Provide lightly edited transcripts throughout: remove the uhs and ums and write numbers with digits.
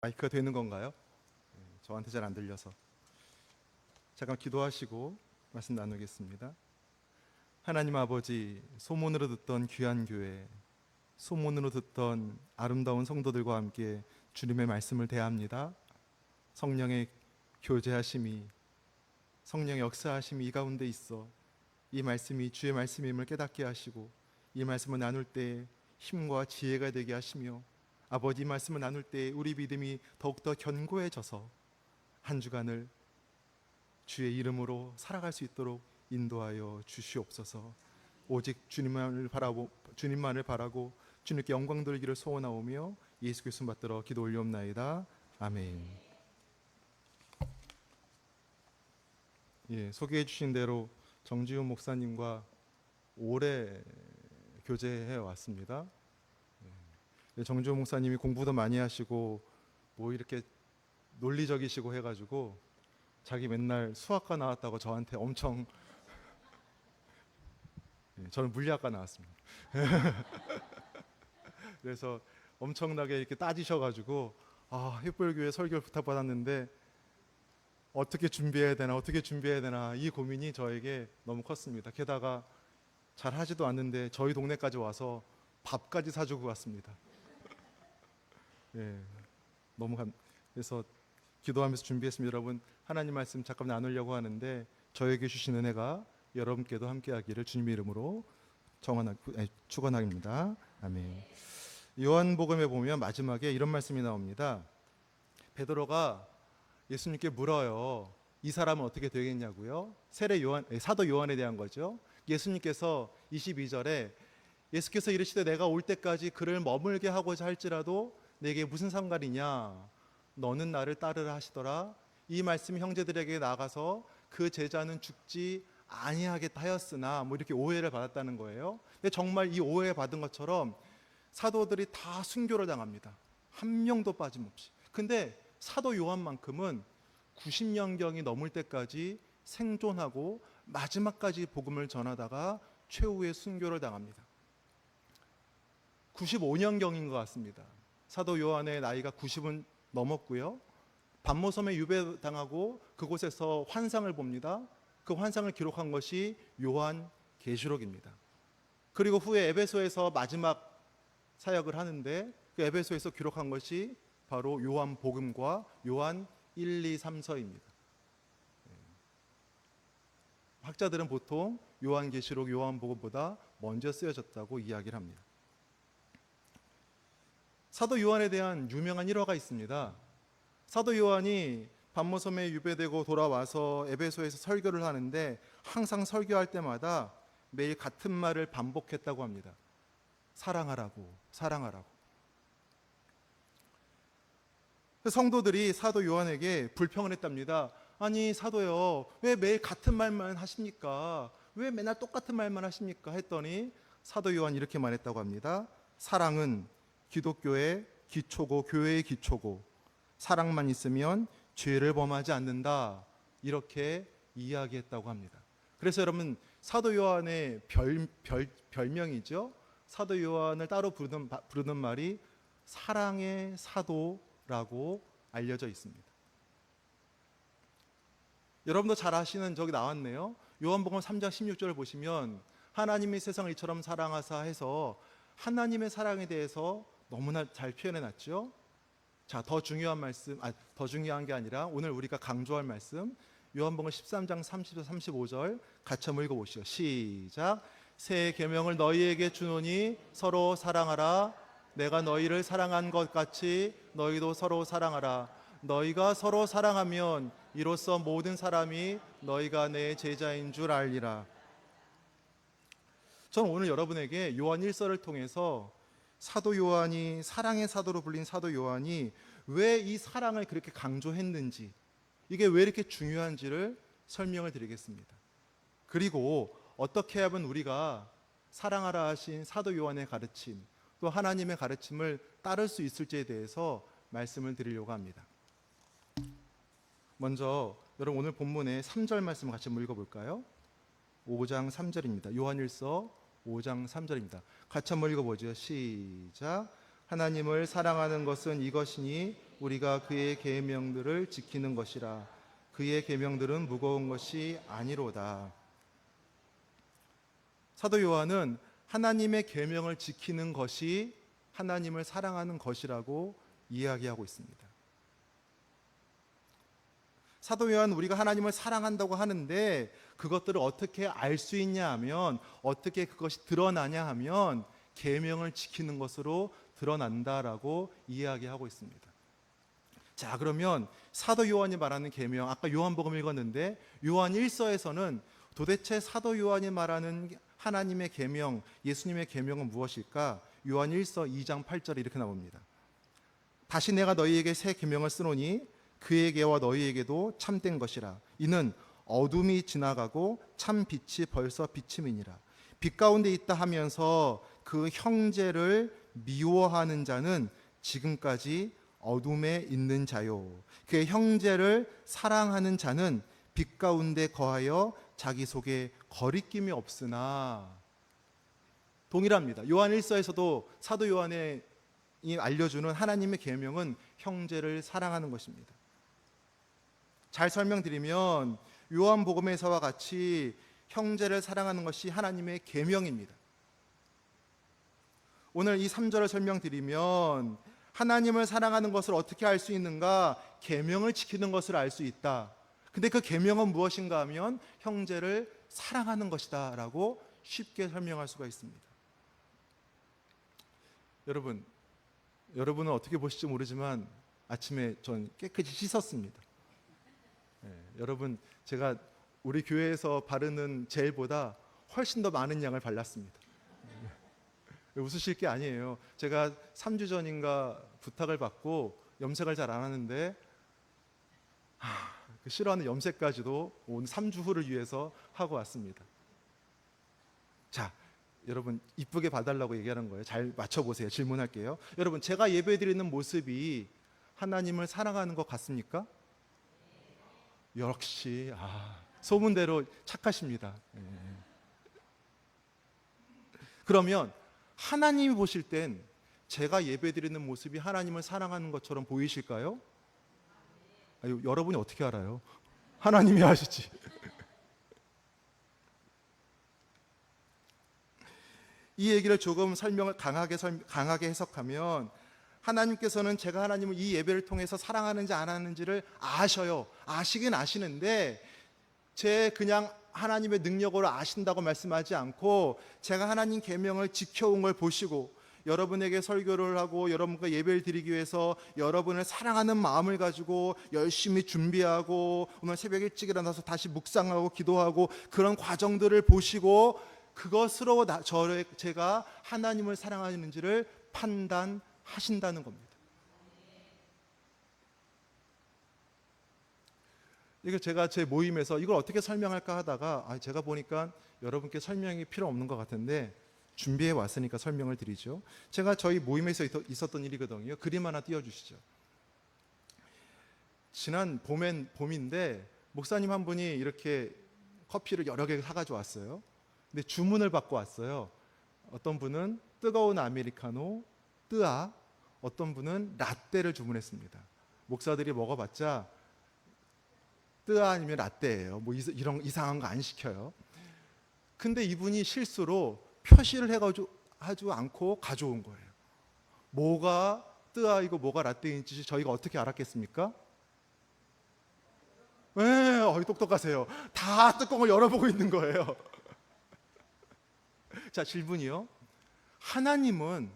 마이크가 되는 건가요? 저한테 잘 안 들려서 잠깐 기도하시고 말씀 나누겠습니다. 하나님 아버지, 소문으로 듣던 귀한 교회, 소문으로 듣던 아름다운 성도들과 함께 주님의 말씀을 대합니다. 성령의 교제하심이, 성령의 역사하심이 이 가운데 있어 이 말씀이 주의 말씀임을 깨닫게 하시고 이 말씀을 나눌 때 힘과 지혜가 되게 하시며 아버지, 이 말씀을 나눌 때 우리 믿음이 더욱더 견고해져서 한 주간을 주의 이름으로 살아갈 수 있도록 인도하여 주시옵소서. 오직 주님만을 바라고 주님께 영광 돌리기를 소원하오며 예수 그리스도 받들어 기도 올리옵나이다. 아멘. 소개해 주신 대로 정지훈 목사님과 오래 교제해 왔습니다. 정지훈 목사님이 공부도 많이 하시고 뭐 이렇게 논리적이시고 해가지고 자기 맨날 수학과 나왔다고 저한테 엄청 저는 물리학과 나왔습니다. 그래서 엄청나게 이렇게 따지셔가지고 햇불교회 설교를 부탁받았는데 어떻게 준비해야 되나 이 고민이 저에게 너무 컸습니다. 게다가 잘 하지도 않는데 저희 동네까지 와서 밥까지 사주고 갔습니다. 그래서 기도하면서 준비했습니다. 여러분, 하나님 말씀 잠깐 나누려고 하는데 저에게 주신 은혜가 여러분께도 함께하기를 주님의 이름으로 축원합니다. 아멘. 요한복음에 보면 마지막에 이런 말씀이 나옵니다. 베드로가 예수님께 물어요. 이 사람은 어떻게 되겠냐고요? 사도 요한에 대한 거죠. 예수님께서 22절에 예수께서 이르시되 내가 올 때까지 그를 머물게 하고자 할지라도 내게 무슨 상관이냐? 너는 나를 따르라 하시더라. 이 말씀이 형제들에게 나가서 그 제자는 죽지 아니하겠다 하였으나 이렇게 오해를 받았다는 거예요. 근데 정말 이 오해 받은 것처럼 사도들이 다 순교를 당합니다. 한 명도 빠짐없이. 근데 사도 요한만큼은 90년경이 넘을 때까지 생존하고 마지막까지 복음을 전하다가 최후의 순교를 당합니다. 95년경인 것 같습니다. 사도 요한의 나이가 90은 넘었고요. 반모섬에 유배당하고 그곳에서 환상을 봅니다. 그 환상을 기록한 것이 요한계시록입니다. 그리고 후에 에베소에서 마지막 사역을 하는데 그 에베소에서 기록한 것이 바로 요한복음과 요한 1, 2, 3서입니다. 학자들은 보통 요한계시록, 요한복음보다 먼저 쓰여졌다고 이야기를 합니다. 사도 요한에 대한 유명한 일화가 있습니다. 사도 요한이 반모섬에 유배되고 돌아와서 에베소에서 설교를 하는데 항상 설교할 때마다 매일 같은 말을 반복했다고 합니다. 사랑하라고, 사랑하라고. 성도들이 사도 요한에게 불평을 했답니다. 아니 사도요, 왜 매일 같은 말만 하십니까? 왜 맨날 똑같은 말만 하십니까? 했더니 사도 요한 이렇게 말했다고 합니다. 사랑은 기독교의 기초고 교회의 기초고 사랑만 있으면 죄를 범하지 않는다, 이렇게 이야기했다고 합니다. 그래서 여러분, 사도 요한의 별명이죠. 사도 요한을 따로 부르는 말이 사랑의 사도라고 알려져 있습니다. 여러분도 잘 아시는, 저기 나왔네요. 요한복음 3장 16절을 보시면 하나님이 세상을 이처럼 사랑하사 해서 하나님의 사랑에 대해서 너무나 잘 표현해 놨죠. 자, 더 중요한 게 아니라 오늘 우리가 강조할 말씀, 요한복음 13장 30절 35절 같이 한번 읽어보시죠. 시작. 새 계명을 너희에게 주노니 서로 사랑하라. 내가 너희를 사랑한 것 같이 너희도 서로 사랑하라. 너희가 서로 사랑하면 이로써 모든 사람이 너희가 내 제자인 줄 알리라. 저는 오늘 여러분에게 요한 1서를 통해서 사도 요한이, 사랑의 사도로 불린 사도 요한이 왜 이 사랑을 그렇게 강조했는지, 이게 왜 이렇게 중요한지를 설명을 드리겠습니다. 그리고 어떻게 하면 우리가 사랑하라 하신 사도 요한의 가르침, 또 하나님의 가르침을 따를 수 있을지에 대해서 말씀을 드리려고 합니다. 먼저 여러분, 오늘 본문의 3절 말씀을 같이 한번 읽어볼까요? 5장 3절입니다. 요한1서 5장 3절입니다. 같이 한번 읽어보죠. 시작. 하나님을 사랑하는 것은 이것이니 우리가 그의 계명들을 지키는 것이라. 그의 계명들은 무거운 것이 아니로다. 사도 요한은 하나님의 계명을 지키는 것이 하나님을 사랑하는 것이라고 이야기하고 있습니다. 사도 요한은 우리가 하나님을 사랑한다고 하는데 그것들을 어떻게 알 수 있냐 하면, 어떻게 그것이 드러나냐 하면 계명을 지키는 것으로 드러난다라고 이야기하고 있습니다. 자, 그러면 사도 요한이 말하는 계명, 아까 요한복음 읽었는데 요한 1서에서는 도대체 사도 요한이 말하는 하나님의 계명, 예수님의 계명은 무엇일까? 요한 1서 2장 8절에 이렇게 나옵니다. 다시 내가 너희에게 새 계명을 쓰노니 그에게와 너희에게도 참된 것이라. 이는 어둠이 지나가고 참 빛이 벌써 비침이니라. 빛 가운데 있다 하면서 그 형제를 미워하는 자는 지금까지 어둠에 있는 자요. 그의 형제를 사랑하는 자는 빛 가운데 거하여 자기 속에 거리낌이 없으나. 동일합니다. 요한 1서에서도 사도 요한이 알려주는 하나님의 계명은 형제를 사랑하는 것입니다. 잘 설명드리면 요한복음에서와 같이 형제를 사랑하는 것이 하나님의 계명입니다. 오늘 이 3절을 설명드리면 하나님을 사랑하는 것을 어떻게 알 수 있는가? 계명을 지키는 것을 알 수 있다. 근데 그 계명은 무엇인가 하면 형제를 사랑하는 것이다 라고 쉽게 설명할 수가 있습니다. 여러분은 어떻게 보실지 모르지만 아침에 전 깨끗이 씻었습니다. 여러분, 제가 우리 교회에서 바르는 젤보다 훨씬 더 많은 양을 발랐습니다. 웃으실 게 아니에요. 제가 3주 전인가 부탁을 받고 염색을 잘 안 하는데 그 싫어하는 염색까지도 오늘 3주 후를 위해서 하고 왔습니다. 자, 여러분 이쁘게 봐달라고 얘기하는 거예요. 잘 맞춰보세요. 질문할게요. 여러분, 제가 예배드리는 모습이 하나님을 사랑하는 것 같습니까? 역시 소문대로 착하십니다. 그러면 하나님이 보실 땐 제가 예배드리는 모습이 하나님을 사랑하는 것처럼 보이실까요? 여러분이 어떻게 알아요? 하나님이 아시지. 이 얘기를 조금 설명을 강하게 해석하면, 하나님께서는 제가 하나님을 이 예배를 통해서 사랑하는지 안 하는지를 아셔요. 아시긴 아시는데 그냥 하나님의 능력으로 아신다고 말씀하지 않고, 제가 하나님 계명을 지켜온 걸 보시고 여러분에게 설교를 하고 여러분과 예배를 드리기 위해서 여러분을 사랑하는 마음을 가지고 열심히 준비하고 오늘 새벽 일찍 일어나서 다시 묵상하고 기도하고 그런 과정들을 보시고 그것으로 제가 하나님을 사랑하는지를 판단하신다는 겁니다. 이거 제가 제 모임에서 이걸 어떻게 설명할까 하다가 제가 보니까 여러분께 설명이 필요 없는 것 같은데 준비해 왔으니까 설명을 드리죠. 제가 저희 모임에서 있었던 일이거든요. 그림 하나 띄워주시죠. 지난 봄인데 목사님 한 분이 이렇게 커피를 여러 개 사가지고 왔어요. 근데 주문을 받고 왔어요. 어떤 분은 뜨거운 아메리카노, 뜨아, 어떤 분은 라떼를 주문했습니다. 목사들이 먹어봤자 뜨아 아니면 라떼예요. 뭐 이런 이상한 거 안 시켜요. 근데 이분이 실수로 표시를 하지 않고 가져온 거예요. 뭐가 뜨아이고 뭐가 라떼인지 저희가 어떻게 알았겠습니까? 똑똑하세요. 다 뚜껑을 열어보고 있는 거예요. 자, 질문이요. 하나님은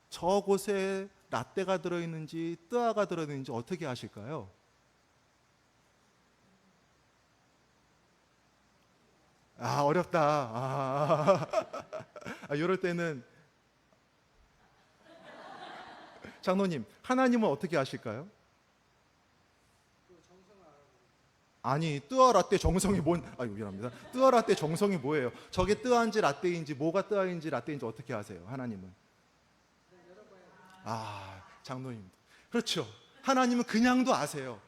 저곳에 라떼가 들어있는지 뜨아가 들어있는지 어떻게 아실까요? 어렵다. 이럴 때는 장로님, 하나님은 어떻게 아실까요? 아니, 뜨아 라떼 정성이 미안합니다. 뜨아 라떼 정성이 뭐예요? 저게 뜨아인지 라떼인지 뭐가 뜨아인지 라떼인지 어떻게 아세요? 하나님은? 장로님. 그렇죠. 하나님은 그냥도 아세요.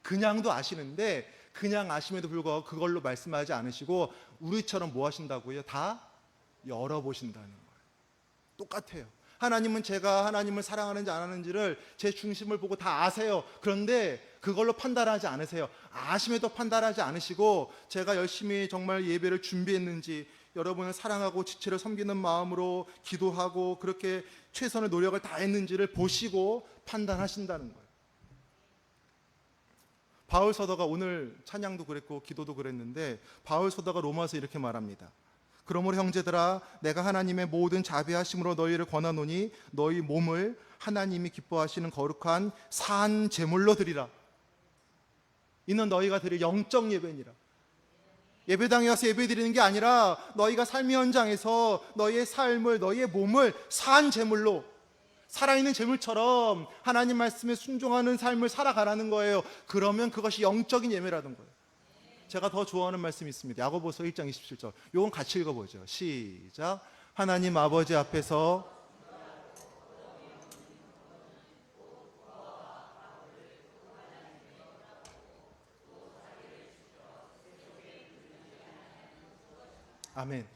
그냥도 아시는데 그냥 아심에도 불구하고 그걸로 말씀하지 않으시고 우리처럼 뭐 하신다고요? 다 열어보신다는 거예요. 똑같아요. 하나님은 제가 하나님을 사랑하는지 안 하는지를 제 중심을 보고 다 아세요. 그런데 그걸로 판단하지 않으세요. 아심에도 판단하지 않으시고 제가 열심히 정말 예배를 준비했는지, 여러분을 사랑하고 지체를 섬기는 마음으로 기도하고 그렇게 최선의 노력을 다했는지를 보시고 판단하신다는 거예요. 바울 서도가, 오늘 찬양도 그랬고 기도도 그랬는데, 바울 서도가 로마서 이렇게 말합니다. 그러므로 형제들아, 내가 하나님의 모든 자비하심으로 너희를 권하노니 너희 몸을 하나님이 기뻐하시는 거룩한 산 제물로 드리라. 이는 너희가 드릴 영적 예배니라. 예배당에 와서 예배 드리는 게 아니라 너희가 삶의 현장에서 너희의 삶을, 너희의 몸을 산 제물로, 살아있는 제물처럼 하나님 말씀에 순종하는 삶을 살아가라는 거예요. 그러면 그것이 영적인 예배라는 거예요. 제가 더 좋아하는 말씀이 있습니다. 야고보서 1장 27절. 이건 같이 읽어보죠. 시작. 하나님 아버지 앞에서 아멘.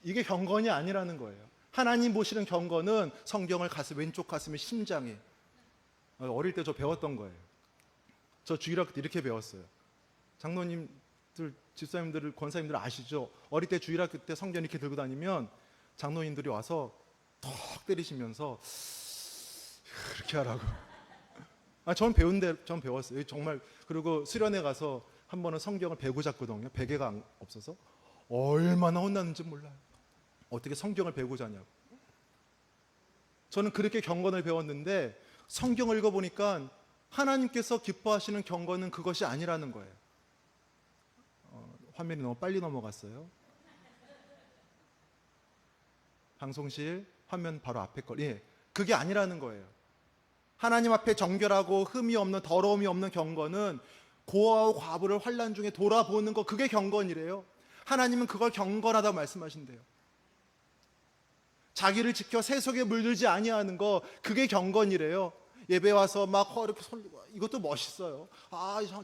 이게 경건이 아니라는 거예요. 하나님 보시는 경건은 성경을 왼쪽 가슴에 심장에, 어릴 때 저 배웠던 거예요. 저 주일학교 때 이렇게 배웠어요. 장로님들, 집사님들, 권사님들 아시죠? 어릴 때 주일학교 때 성경 이렇게 들고 다니면 장로님들이 와서 턱 때리시면서 이렇게 하라고. 전 배웠어요. 정말. 그리고 수련회 가서 한 번은 성경을 베고 잤거든요. 베개가 없어서. 얼마나 혼났는지 몰라요. 어떻게 성경을 베고 자냐고. 저는 그렇게 경건을 배웠는데 성경을 읽어보니까 하나님께서 기뻐하시는 경건은 그것이 아니라는 거예요. 화면이 너무 빨리 넘어갔어요. 방송실 화면 바로 앞에 걸. 예, 그게 아니라는 거예요. 하나님 앞에 정결하고 흠이 없는, 더러움이 없는 경건은 고아와 과부를 환난 중에 돌아보는 거, 그게 경건이래요. 하나님은 그걸 경건하다고 말씀하신대요. 자기를 지켜 세속에 물들지 아니하는 거, 그게 경건이래요. 예배 와서 막 이렇게 솔리고, 이것도 멋있어요.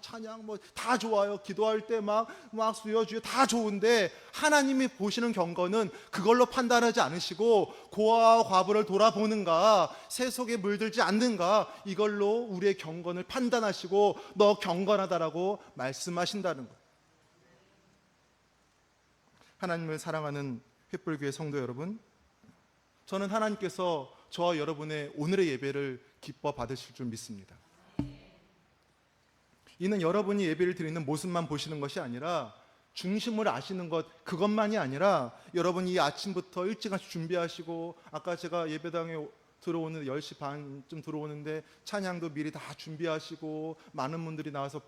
찬양 뭐 다 좋아요. 기도할 때 막 수여주여 다 좋은데, 하나님이 보시는 경건은 그걸로 판단하지 않으시고 고아와 과부를 돌아보는가, 세속에 물들지 않는가, 이걸로 우리의 경건을 판단하시고 너 경건하다라고 말씀하신다는 거예요. 하나님을 사랑하는 횃불교회 성도 여러분, 저는 하나님께서 저와 여러분의 오늘의 예배를 기뻐 받으실 줄 믿습니다. 이는 여러분이 예배를 드리는 모습만 보시는 것이 아니라 중심을 아시는 것, 그것만이 아니라 여러분이 이 아침부터 일찌감치 준비하시고, 아까 제가 예배당에 들어오는 10시 반쯤 들어오는데 찬양도 미리 다 준비하시고, 많은 분들이 나와서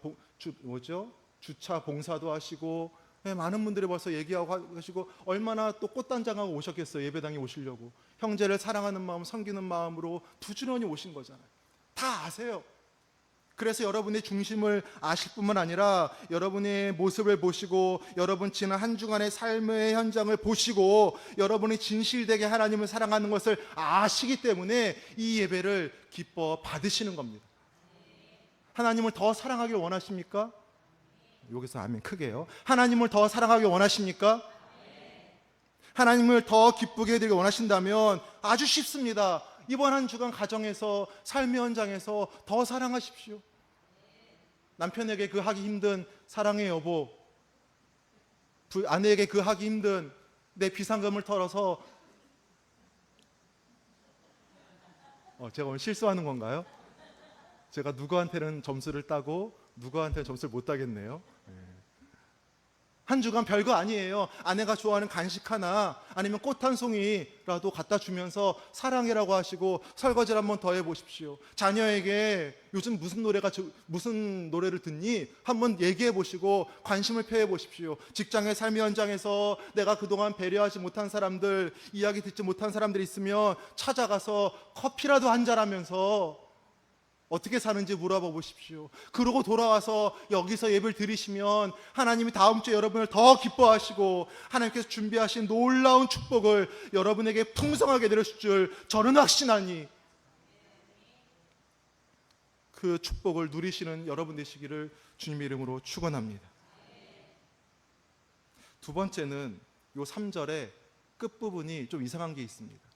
주차 봉사도 하시고, 많은 분들이 벌써 얘기하고 하시고, 얼마나 또 꽃단장하고 오셨겠어요. 예배당에 오시려고. 형제를 사랑하는 마음, 섬기는 마음으로 부지런히 오신 거잖아요. 다 아세요. 그래서 여러분의 중심을 아실 뿐만 아니라 여러분의 모습을 보시고, 여러분 지난 한 주간의 삶의 현장을 보시고, 여러분이 진실되게 하나님을 사랑하는 것을 아시기 때문에 이 예배를 기뻐 받으시는 겁니다. 하나님을 더 사랑하길 원하십니까? 여기서 아멘 크게요. 하나님을 더 사랑하길 원하십니까? 하나님을 더 기쁘게 해드리길 원하신다면 아주 쉽습니다. 이번 한 주간 가정에서, 삶의 현장에서 더 사랑하십시오. 남편에게 그 하기 힘든 사랑의 여보, 아내에게 그 하기 힘든 내 비상금을 털어서, 제가 오늘 실수하는 건가요? 제가 누구한테는 점수를 따고 누구한테는 점수를 못 따겠네요. 한 주간 별거 아니에요. 아내가 좋아하는 간식 하나, 아니면 꽃 한 송이라도 갖다 주면서 사랑해라고 하시고 설거지를 한번 더 해보십시오. 자녀에게 요즘 무슨 노래를 듣니? 한번 얘기해 보시고 관심을 표해 보십시오. 직장의 삶의 현장에서 내가 그동안 배려하지 못한 사람들, 이야기 듣지 못한 사람들이 있으면 찾아가서 커피라도 한잔 하면서 어떻게 사는지 물어봐 보십시오. 그러고 돌아와서 여기서 예배를 드리시면 하나님이 다음 주에 여러분을 더 기뻐하시고 하나님께서 준비하신 놀라운 축복을 여러분에게 풍성하게 내려줄 줄 저는 확신하니, 그 축복을 누리시는 여러분 되시기를 주님 이름으로 축원합니다. 두 번째는 요 3절의 끝부분이 좀 이상한 게 있습니다.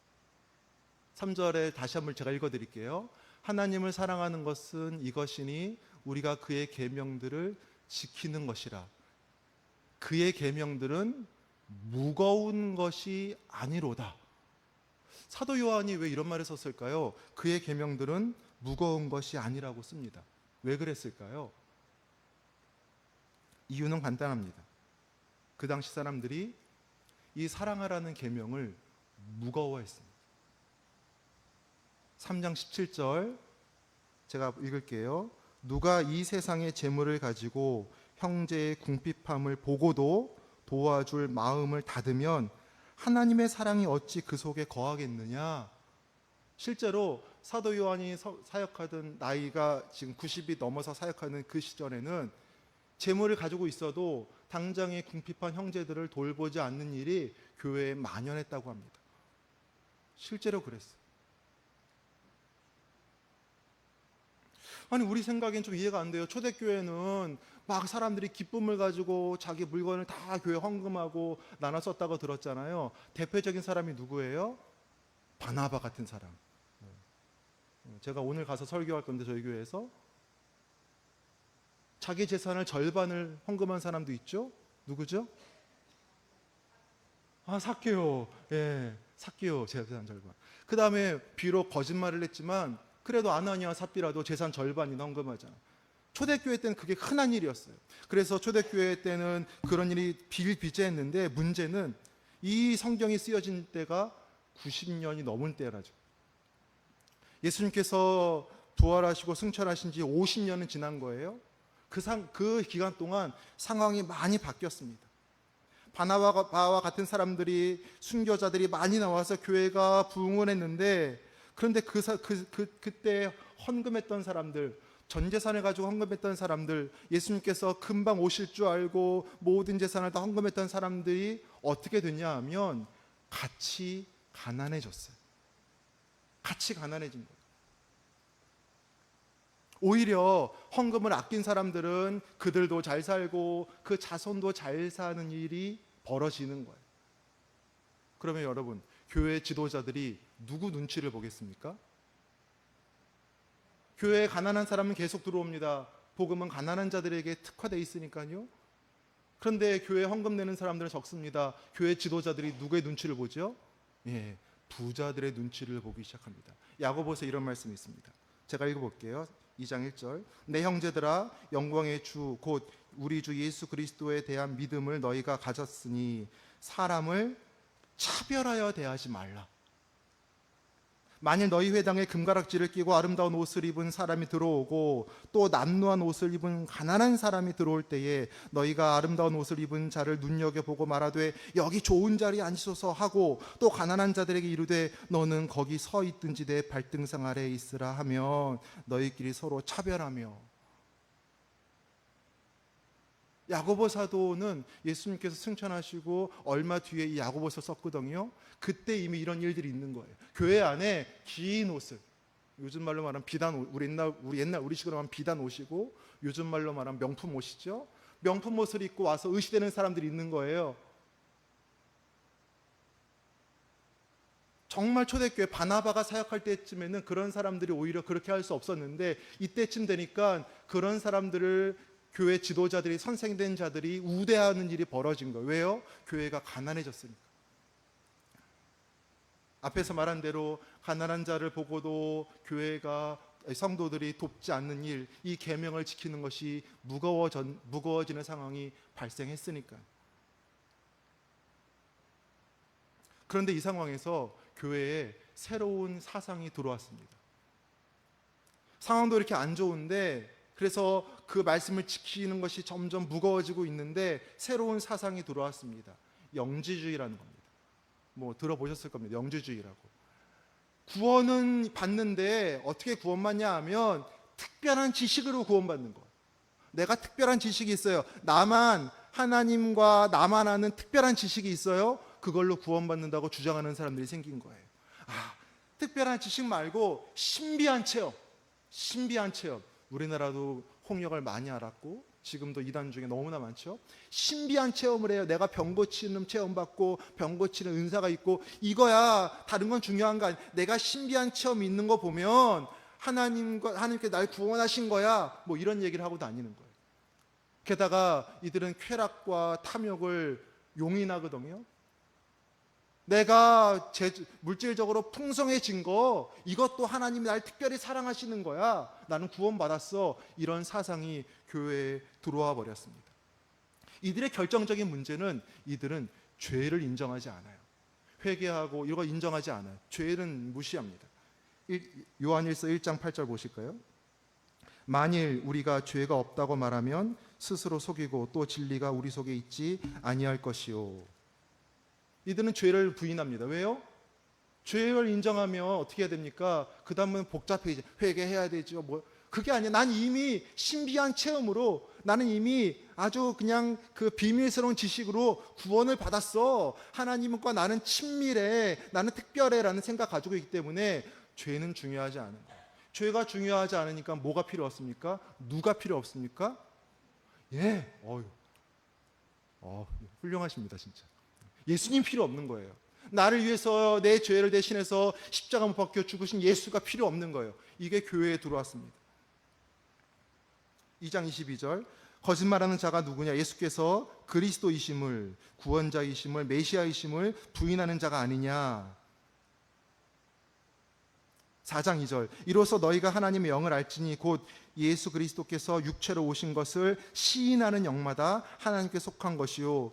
3절에 다시 한번 제가 읽어드릴게요. 하나님을 사랑하는 것은 이것이니 우리가 그의 계명들을 지키는 것이라. 그의 계명들은 무거운 것이 아니로다. 사도 요한이 왜 이런 말을 썼을까요? 그의 계명들은 무거운 것이 아니라고 씁니다. 왜 그랬을까요? 이유는 간단합니다. 그 당시 사람들이 이 사랑하라는 계명을 무거워했습니다. 3장 17절 제가 읽을게요. 누가 이 세상의 재물을 가지고 형제의 궁핍함을 보고도 도와줄 마음을 닫으면 하나님의 사랑이 어찌 그 속에 거하겠느냐. 실제로 사도 요한이 사역하던 나이가 지금 90이 넘어서 사역하는 그 시절에는 재물을 가지고 있어도 당장의 궁핍한 형제들을 돌보지 않는 일이 교회에 만연했다고 합니다. 실제로 그랬어요. 아니 우리 생각엔 좀 이해가 안 돼요. 초대교회는 막 사람들이 기쁨을 가지고 자기 물건을 다 교회 헌금하고 나눠 썼다고 들었잖아요. 대표적인 사람이 누구예요? 바나바 같은 사람. 제가 오늘 가서 설교할 건데 저희 교회에서 자기 재산을 절반을 헌금한 사람도 있죠. 누구죠? 삭개오. 예, 삭개오 재산 절반. 그 다음에 비록 거짓말을 했지만 그래도 아나니아 삽비라도 재산 절반이나 헌금하잖아. 초대교회 때는 그게 흔한 일이었어요. 그래서 초대교회 때는 그런 일이 비일비재했는데 문제는 이 성경이 쓰여진 때가 90년이 넘은 때라죠. 예수님께서 부활하시고 승천하신 지 50년은 지난 거예요. 그 기간 동안 상황이 많이 바뀌었습니다. 바나바와 같은 사람들이 순교자들이 많이 나와서 교회가 부흥을 했는데 그런데 그때 헌금했던 사람들, 전 재산을 가지고 헌금했던 사람들, 예수님께서 금방 오실 줄 알고 모든 재산을 다 헌금했던 사람들이 어떻게 됐냐 하면 같이 가난해졌어요. 같이 가난해진 거예요. 오히려 헌금을 아낀 사람들은 그들도 잘 살고 그 자손도 잘 사는 일이 벌어지는 거예요. 그러면 여러분, 교회 지도자들이 누구 눈치를 보겠습니까? 교회에 가난한 사람은 계속 들어옵니다. 복음은 가난한 자들에게 특화되어 있으니까요. 그런데 교회에 헌금 내는 사람들은 적습니다. 교회 지도자들이 누구의 눈치를 보죠? 예, 부자들의 눈치를 보기 시작합니다. 야고보서에 이런 말씀이 있습니다. 제가 읽어볼게요. 2장 1절. 내 형제들아, 영광의 주 곧 우리 주 예수 그리스도에 대한 믿음을 너희가 가졌으니 사람을 차별하여 대하지 말라. 만일 너희 회당에 금가락지를 끼고 아름다운 옷을 입은 사람이 들어오고 또 남루한 옷을 입은 가난한 사람이 들어올 때에 너희가 아름다운 옷을 입은 자를 눈여겨보고 말하되 여기 좋은 자리에 앉으소서 하고 또 가난한 자들에게 이르되 너는 거기 서 있든지 내 발등상 아래에 있으라 하면 너희끼리 서로 차별하며. 야고보 사도는 예수님께서 승천하시고 얼마 뒤에 이 야고보서 썼거든요. 그때 이미 이런 일들이 있는 거예요. 교회 안에 긴 옷을, 요즘 말로 말하면 비단 옷, 우리식으로 하면 비단 옷이고 요즘 말로 말하면 명품 옷이죠. 명품 옷을 입고 와서 의시되는 사람들이 있는 거예요. 정말 초대교회 바나바가 사역할 때쯤에는 그런 사람들이 오히려 그렇게 할 수 없었는데 이때쯤 되니까 그런 사람들을 교회 지도자들이, 선생된 자들이 우대하는 일이 벌어진 거예요. 왜요? 교회가 가난해졌으니까. 앞에서 말한 대로 가난한 자를 보고도 교회가, 성도들이 돕지 않는 일, 이 계명을 지키는 것이 무거워지는 상황이 발생했으니까. 그런데 이 상황에서 교회에 새로운 사상이 들어왔습니다. 상황도 이렇게 안 좋은데 그래서 그 말씀을 지키는 것이 점점 무거워지고 있는데 새로운 사상이 들어왔습니다. 영지주의라는 겁니다. 뭐 들어보셨을 겁니다. 영지주의라고. 구원은 받는데 어떻게 구원받냐 하면 특별한 지식으로 구원받는 거예요. 내가 특별한 지식이 있어요. 나만, 하나님과 나만 아는 특별한 지식이 있어요. 그걸로 구원받는다고 주장하는 사람들이 생긴 거예요. 특별한 지식 말고 신비한 체험. 우리나라도 홍역을 많이 알았고 지금도 이단 중에 너무나 많죠. 신비한 체험을 해요. 내가 병 고치는 체험 받고 병 고치는 은사가 있고, 이거야. 다른 건 중요한 거 아니야. 내가 신비한 체험이 있는 거 보면 하나님께 날 구원하신 거야. 뭐 이런 얘기를 하고 다니는 거예요. 게다가 이들은 쾌락과 탐욕을 용인하거든요. 내가 물질적으로 풍성해진 거, 이것도 하나님이 날 특별히 사랑하시는 거야. 나는 구원받았어. 이런 사상이 교회에 들어와 버렸습니다. 이들의 결정적인 문제는 이들은 죄를 인정하지 않아요. 회개하고 이거 인정하지 않아요. 죄는 무시합니다. 요한일서 1장 8절 보실까요? 만일 우리가 죄가 없다고 말하면 스스로 속이고 또 진리가 우리 속에 있지 아니할 것이요. 이들은 죄를 부인합니다. 왜요? 죄를 인정하면 어떻게 해야 됩니까? 그 다음은 복잡해지죠. 회개해야 되죠. 뭐 그게 아니야. 난 이미 신비한 체험으로, 나는 이미 아주 그냥 그 비밀스러운 지식으로 구원을 받았어. 하나님과 나는 친밀해, 나는 특별해라는 생각 가지고 있기 때문에 죄는 중요하지 않은 거예요. 죄가 중요하지 않으니까 뭐가 필요 없습니까? 누가 필요 없습니까? 예, 훌륭하십니다, 진짜. 예수님 필요 없는 거예요. 나를 위해서 내 죄를 대신해서 십자가 못 박혀 죽으신 예수가 필요 없는 거예요. 이게 교회에 들어왔습니다. 2장 22절, 거짓말하는 자가 누구냐? 예수께서 그리스도이심을, 구원자이심을, 메시아이심을 부인하는 자가 아니냐? 4장 2절, 이로써 너희가 하나님의 영을 알지니 곧 예수 그리스도께서 육체로 오신 것을 시인하는 영마다 하나님께 속한 것이요.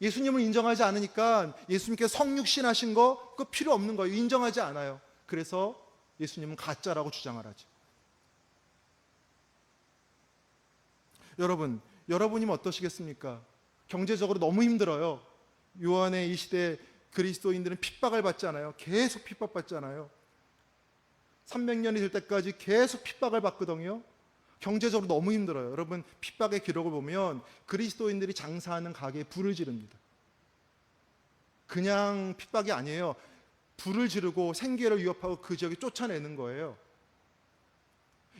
예수님을 인정하지 않으니까 예수님께 성육신하신 거 그거 필요 없는 거예요. 인정하지 않아요. 그래서 예수님은 가짜라고 주장을 하죠. 여러분이면 어떠시겠습니까? 경제적으로 너무 힘들어요. 요한의 이 시대 그리스도인들은 핍박을 받잖아요. 계속 핍박받잖아요. 300년이 될 때까지 계속 핍박을 받거든요. 경제적으로 너무 힘들어요. 여러분, 핍박의 기록을 보면 그리스도인들이 장사하는 가게에 불을 지릅니다. 그냥 핍박이 아니에요. 불을 지르고 생계를 위협하고 그 지역에 쫓아내는 거예요.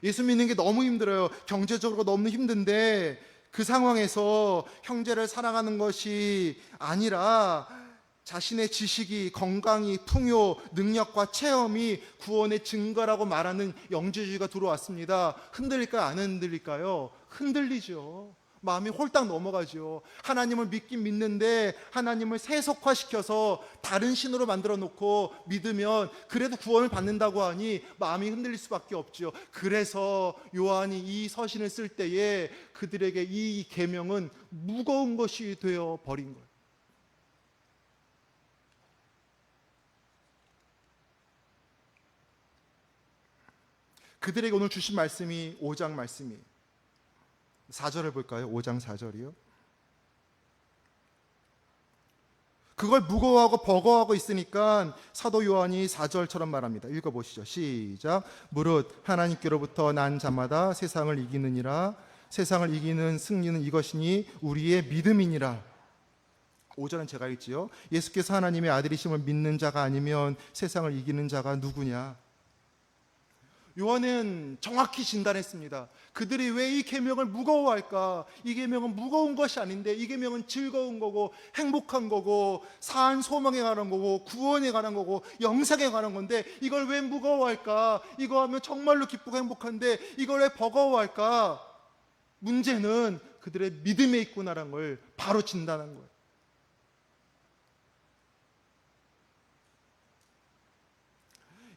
예수 믿는 게 너무 힘들어요. 경제적으로 너무 힘든데 그 상황에서 형제를 사랑하는 것이 아니라 자신의 지식이, 건강이, 풍요, 능력과 체험이 구원의 증거라고 말하는 영지주의가 들어왔습니다. 흔들릴까요? 안 흔들릴까요? 흔들리죠. 마음이 홀딱 넘어가죠. 하나님을 믿긴 믿는데 하나님을 세속화시켜서 다른 신으로 만들어 놓고 믿으면 그래도 구원을 받는다고 하니 마음이 흔들릴 수밖에 없죠. 그래서 요한이 이 서신을 쓸 때에 그들에게 이 계명은 무거운 것이 되어 버린 거예요. 그들에게 오늘 주신 말씀이 5장 말씀이에요. 4절을 볼까요? 5장 4절이요. 그걸 무거워하고 버거워하고 있으니까 사도 요한이 4절처럼 말합니다. 읽어보시죠. 시작. 무릇 하나님께로부터 난 자마다 세상을 이기느니라. 세상을 이기는 승리는 이것이니 우리의 믿음이니라. 5절은 제가 읽지요. 예수께서 하나님의 아들이심을 믿는 자가 아니면 세상을 이기는 자가 누구냐? 요한은 정확히 진단했습니다. 그들이 왜 이 계명을 무거워할까? 이 계명은 무거운 것이 아닌데 이 계명은 즐거운 거고 행복한 거고 사한 소망에 관한 거고 구원에 관한 거고 영생에 관한 건데 이걸 왜 무거워할까? 이거 하면 정말로 기쁘고 행복한데 이걸 왜 버거워할까? 문제는 그들의 믿음에 있구나라는 걸 바로 진단한 거예요.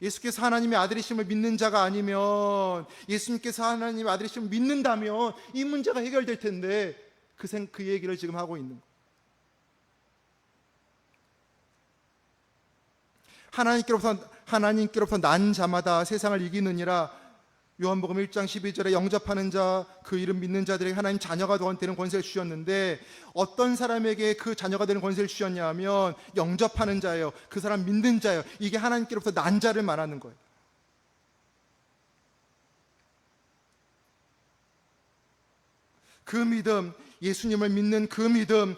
예수께서 하나님의 아들이심을 믿는 자가 아니면, 예수님께서 하나님의 아들이심을 믿는다면 이 문제가 해결될 텐데 그 얘기를 지금 하고 있는 거예요. 하나님께로부터 난 자마다 세상을 이기느니라. 요한복음 1장 12절에 영접하는 자, 그 이름 믿는 자들에게 하나님 자녀가 되는 권세를 주셨는데 어떤 사람에게 그 자녀가 되는 권세를 주셨냐 하면 영접하는 자예요. 그 사람 믿는 자예요. 이게 하나님께로부터 난 자를 말하는 거예요. 그 믿음, 예수님을 믿는 그 믿음,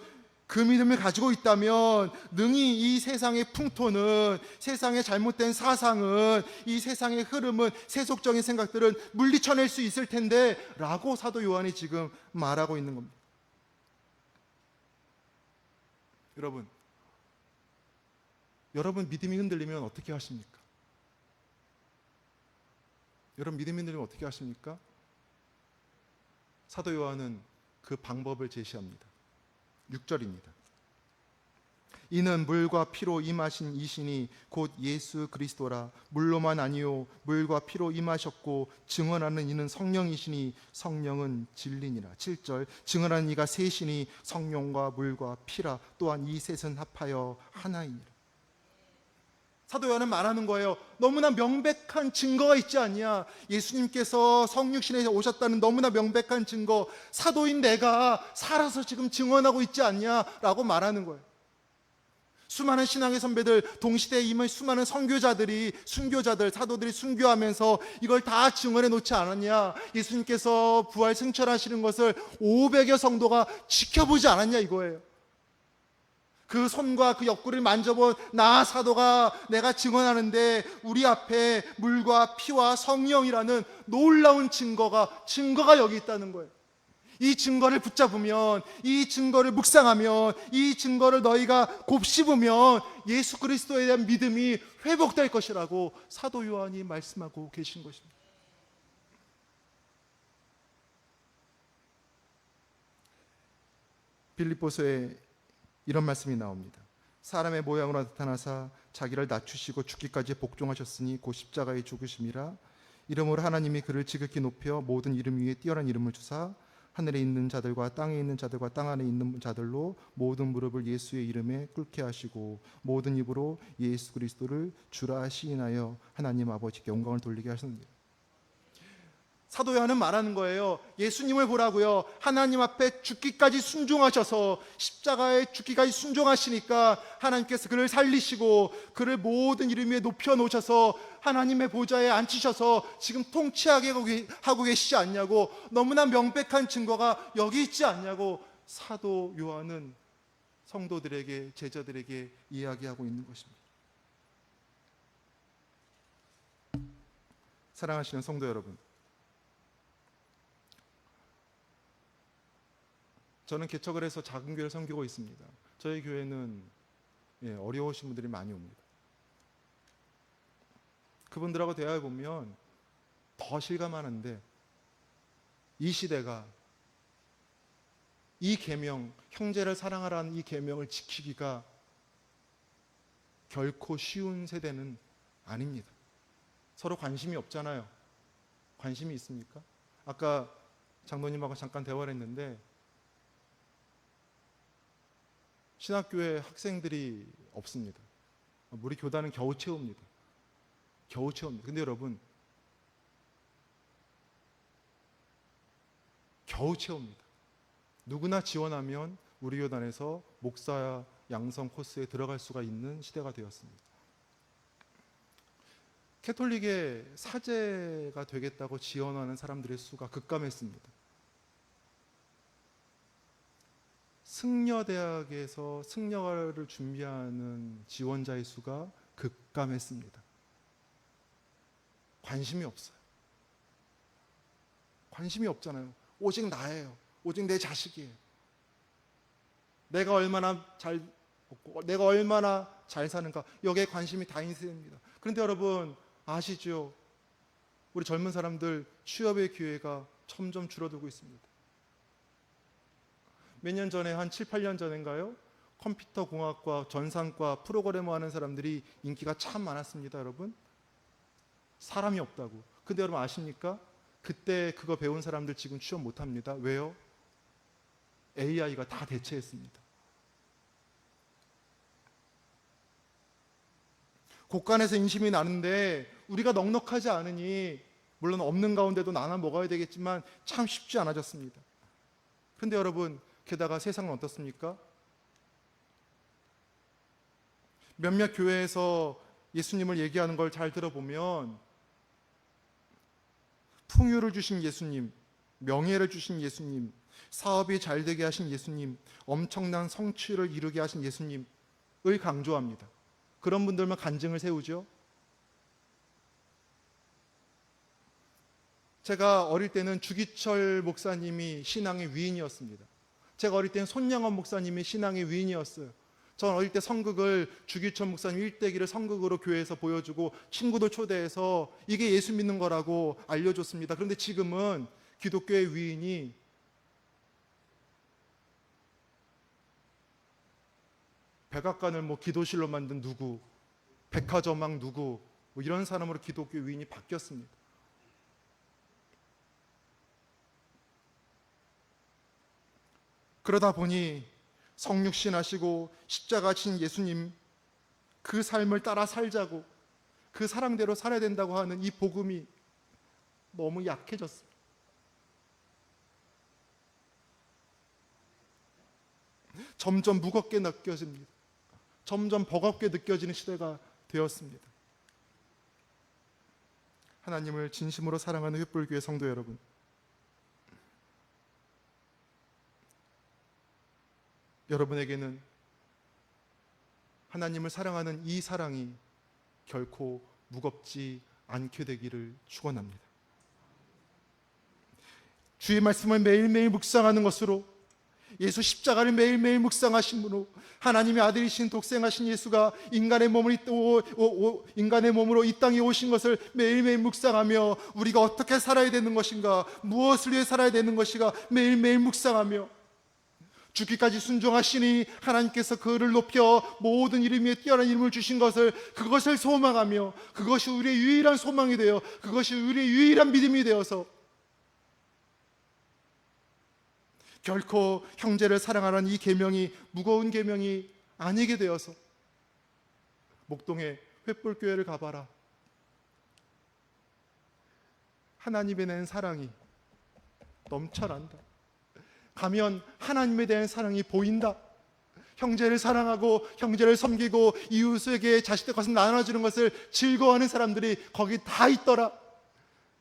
그 믿음을 가지고 있다면 능히 이 세상의 풍토는, 세상의 잘못된 사상은, 이 세상의 흐름은, 세속적인 생각들은 물리쳐낼 수 있을 텐데 라고 사도 요한이 지금 말하고 있는 겁니다. 여러분 믿음이 흔들리면 어떻게 하십니까? 여러분 믿음이 흔들리면 어떻게 하십니까? 사도 요한은 그 방법을 제시합니다. 6절입니다. 이는 물과 피로 임하신 이신이 곧 예수 그리스도라. 물로만 아니요 물과 피로 임하셨고 증언하는 이는 성령이시니 성령은 진리니라. 7절 증언하는 이가 셋이니 성령과 물과 피라. 또한 이 셋은 합하여 하나이니라. 사도 요한은 말하는 거예요. 너무나 명백한 증거가 있지 않냐. 예수님께서 성육신에 오셨다는 너무나 명백한 증거, 사도인 내가 살아서 지금 증언하고 있지 않냐라고 말하는 거예요. 수많은 신앙의 선배들, 동시대에 임한 수많은 선교자들이, 순교자들, 사도들이 순교하면서 이걸 다 증언해 놓지 않았냐. 예수님께서 부활 승천하시는 것을 500여 성도가 지켜보지 않았냐 이거예요. 그 손과 그 옆구리를 만져본 나 사도가 내가 증언하는데 우리 앞에 물과 피와 성령이라는 놀라운 증거가 여기 있다는 거예요. 이 증거를 붙잡으면, 이 증거를 묵상하면, 이 증거를 너희가 곱씹으면 예수 그리스도에 대한 믿음이 회복될 것이라고 사도 요한이 말씀하고 계신 것입니다. 빌립보서에 이런 말씀이 나옵니다. 사람의 모양으로 나타나사 자기를 낮추시고 죽기까지 복종하셨으니 곧 십자가의 죽으심이라. 이름으로 하나님이 그를 지극히 높여 모든 이름 위에 뛰어난 이름을 주사 하늘에 있는 자들과 땅에 있는 자들과 땅 안에 있는 자들로 모든 무릎을 예수의 이름에 꿇게 하시고 모든 입으로 예수 그리스도를 주라 시인하여 하나님 아버지께 영광을 돌리게 하셨느니라. 사도 요한은 말하는 거예요. 예수님을 보라고요. 하나님 앞에 죽기까지 순종하셔서 십자가에 죽기까지 순종하시니까 하나님께서 그를 살리시고 그를 모든 이름 위에 높여 놓으셔서 하나님의 보좌에 앉히셔서 지금 통치하게 하고 계시지 않냐고, 너무나 명백한 증거가 여기 있지 않냐고 사도 요한은 성도들에게, 제자들에게 이야기하고 있는 것입니다. 사랑하시는 성도 여러분, 저는 개척을 해서 작은 교회를 섬기고 있습니다. 저희 교회는 어려우신 분들이 많이 옵니다. 그분들하고 대화해 보면 더 실감하는데, 이 시대가 이 계명, 형제를 사랑하라는 이 계명을 지키기가 결코 쉬운 세대는 아닙니다. 서로 관심이 없잖아요. 관심이 있습니까? 아까 장로님하고 잠깐 대화를 했는데 신학교에 학생들이 없습니다. 우리 교단은 겨우 채웁니다. 겨우 채웁니다. 근데 여러분, 겨우 채웁니다. 누구나 지원하면 우리 교단에서 목사 양성 코스에 들어갈 수가 있는 시대가 되었습니다. 캐톨릭의 사제가 되겠다고 지원하는 사람들의 수가 급감했습니다. 승려대학에서 승려를 준비하는 지원자의 수가 급감했습니다. 관심이 없어요. 관심이 없잖아요. 오직 나예요. 오직 내 자식이에요. 내가 얼마나 잘 사는가, 여기에 관심이 다 있습니다. 그런데 여러분 아시죠? 우리 젊은 사람들 취업의 기회가 점점 줄어들고 있습니다. 몇 년 전에, 한 7, 8년 전인가요? 컴퓨터 공학과, 전산과, 프로그래머 하는 사람들이 인기가 참 많았습니다. 여러분, 사람이 없다고. 근데 여러분 아십니까? 그때 그거 배운 사람들 지금 취업 못합니다. 왜요? AI가 다 대체했습니다. 곳간에서 인심이 나는데 우리가 넉넉하지 않으니, 물론 없는 가운데도 나눠 먹어야 되겠지만 참 쉽지 않아졌습니다. 그런데 여러분, 게다가 세상은 어떻습니까? 몇몇 교회에서 예수님을 얘기하는 걸 잘 들어보면 풍요를 주신 예수님, 명예를 주신 예수님, 사업이 잘 되게 하신 예수님, 엄청난 성취를 이루게 하신 예수님을 강조합니다. 그런 분들만 간증을 세우죠. 제가 어릴 때는 주기철 목사님이 신앙의 위인이었습니다. 제가 어릴 때는 손양원 목사님이 신앙의 위인이었어요. 전 어릴 때 성극을 주기철 목사님 일대기를 성극으로 교회에서 보여주고 친구들 초대해서 이게 예수 믿는 거라고 알려줬습니다. 그런데 지금은 기독교의 위인이 백악관을 기도실로 만든 누구, 백화점왕 누구, 이런 사람으로 기독교 위인이 바뀌었습니다. 그러다 보니 성육신 하시고 십자가 진 예수님 그 삶을 따라 살자고, 그 사랑대로 살아야 된다고 하는 이 복음이 너무 약해졌습니다. 점점 무겁게 느껴집니다. 점점 버겁게 느껴지는 시대가 되었습니다. 하나님을 진심으로 사랑하는 횃불교회 성도 여러분, 여러분에게는 하나님을 사랑하는 이 사랑이 결코 무겁지 않게 되기를 축원합니다. 주의 말씀을 매일매일 묵상하는 것으로, 예수 십자가를 매일매일 묵상하심으로, 하나님의 아들이신 독생하신 예수가 인간의 몸으로 이 땅에 오신 것을 매일매일 묵상하며 우리가 어떻게 살아야 되는 것인가, 무엇을 위해 살아야 되는 것인가 매일매일 묵상하며 죽기까지 순종하시니 하나님께서 그를 높여 모든 이름 위에 뛰어난 이름을 주신 것을, 그것을 소망하며 그것이 우리의 유일한 소망이 되어, 그것이 우리의 유일한 믿음이 되어서 결코 형제를 사랑하라는 이 계명이 무거운 계명이 아니게 되어서 목동의 횃불교회를 가봐라. 하나님에 대한 사랑이 넘쳐난다. 가면 하나님에 대한 사랑이 보인다. 형제를 사랑하고 형제를 섬기고 이웃에게 자식들 것을 나눠주는 것을 즐거워하는 사람들이 거기 다 있더라.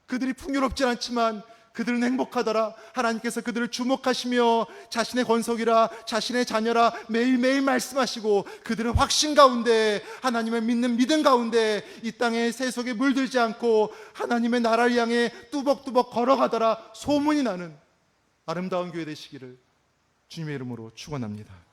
그들이 풍요롭지 않지만 그들은 행복하더라. 하나님께서 그들을 주목하시며 자신의 권속이라, 자신의 자녀라 매일매일 말씀하시고 그들은 확신 가운데, 하나님을 믿는 믿음 가운데 이 땅의 세속에 물들지 않고 하나님의 나라를 향해 뚜벅뚜벅 걸어가더라 소문이 나는 아름다운 교회 되시기를 주님의 이름으로 축원합니다.